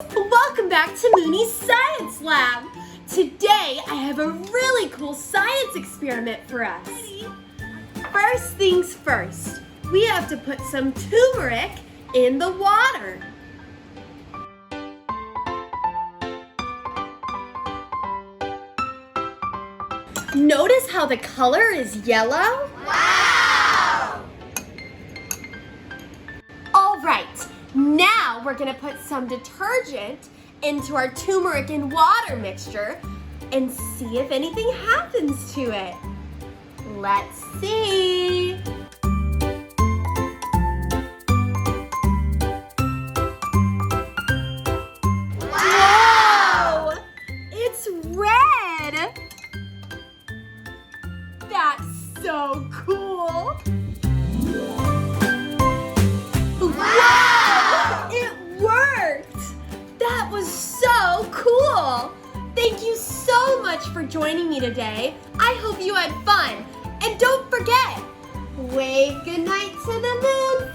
Welcome back to Mooney's Science Lab. Today I have a really cool science experiment for us. First things first, we have to put some turmeric in the water. Notice how the color is yellow? Wow! All right, now we're gonna put some detergent into our turmeric and water mixture and see if anything happens to it. Let's see. Wow! Whoa! It's red! That's so cool! Wow! It worked! That was so cool! Thank you so much for joining me today. I hope you had fun. And don't forget, wave goodnight to the moon